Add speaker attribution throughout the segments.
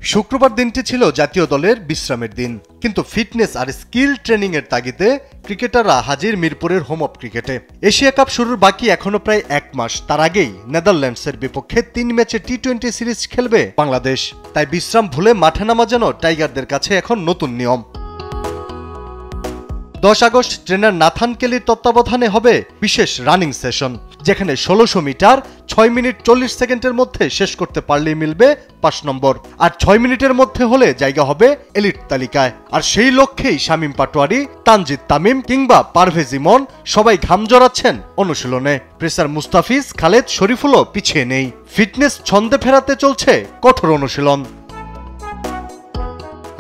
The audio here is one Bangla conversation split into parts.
Speaker 1: শুক্রবার দিনটি ছিল জাতীয় দলের বিশ্রামের দিন, কিন্তু ফিটনেস আর স্কিল ট্রেনিং এর তাগিদে ক্রিকেটাররা হাজির মিরপুরের হোম অফ ক্রিকেটে। এশিয়া কাপ শুরুর বাকি এখনো প্রায় 1 মাস, তার আগেই নেদারল্যান্ডসের বিপক্ষে 3 ম্যাচে টি-20 সিরিজ খেলবে বাংলাদেশ। তাই বিশ্রাম ভুলে মাঠে নামা যেন টাইগারদের কাছে এখন নতুন নিয়ম। 10 আগস্ট ট্রেনার নাথান কেলির তত্ত্বাবধানে হবে বিশেষ রানিং সেশন, যেখানে 1600 মিটার 6 মিনিট 40 সেকেন্ডের মধ্যে শেষ করতে পারলেই মিলবে 5 নম্বর, আর 6 মিনিটের মধ্যে হলে জায়গা হবে এলিট তালিকায়। আর সেই লক্ষ্যেই শামীম পাটোয়ারি, তানজিদ তামিম কিংবা পারভেজ ইমন সবাই ঘাম জড়াচ্ছেন অনুশীলনে। পেসার মুস্তাফিজ, খালেদ, শরীফুলও পিছিয়ে নেই। ফিটনেস ছন্দে ফেরাতে চলছে কঠোর অনুশীলন।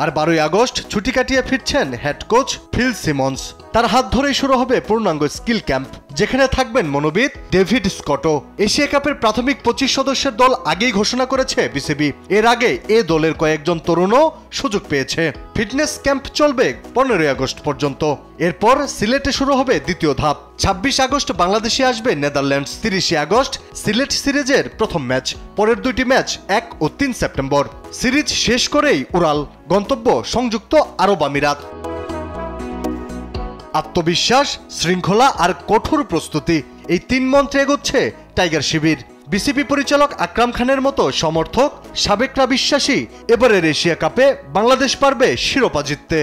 Speaker 1: আর 12 আগস্ট ছুটি কাটিয়ে ফিরছেন হেড কোচ ফিল সিমন্স। তার হাত ধরেই শুরু হবে পূর্ণাঙ্গ স্কিল ক্যাম্প, যেখানে থাকবেন মনোবিদ ডেভিড স্কটও। এশিয়া কাপের প্রাথমিক 25 সদস্যের দল আগেই ঘোষণা করেছে বিসিবি। এর আগে এ দলের কয়েকজন তরুণও সুযোগ পেয়েছে। ফিটনেস ক্যাম্প চলবে 15 আগস্ট পর্যন্ত। এরপর সিলেটে শুরু হবে দ্বিতীয় ধাপ। 26 আগস্ট বাংলাদেশে আসবে নেদারল্যান্ডস। 30 আগস্ট সিলেট সিরিজের প্রথম ম্যাচ। পরের 2টি ম্যাচ 1 ও 3 সেপ্টেম্বর। সিরিজ শেষ করেই উড়াল, গন্তব্য সংযুক্ত আরব আমিরাত। আত্মবিশ্বাস, শৃঙ্খলা আর কঠোর প্রস্তুতি, এই 3 মন্ত্রে এগোচ্ছে টাইগার শিবির। বিসিবি পরিচালক আকরাম খানের মতো সমর্থক, সাবেকরা বিশ্বাসী এবারের এশিয়া কাপে বাংলাদেশ পারবে শিরোপা জিততে।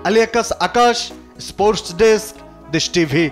Speaker 1: আলী আকাশ, স্পোর্টস ডেস্ক, দেশ টিভি।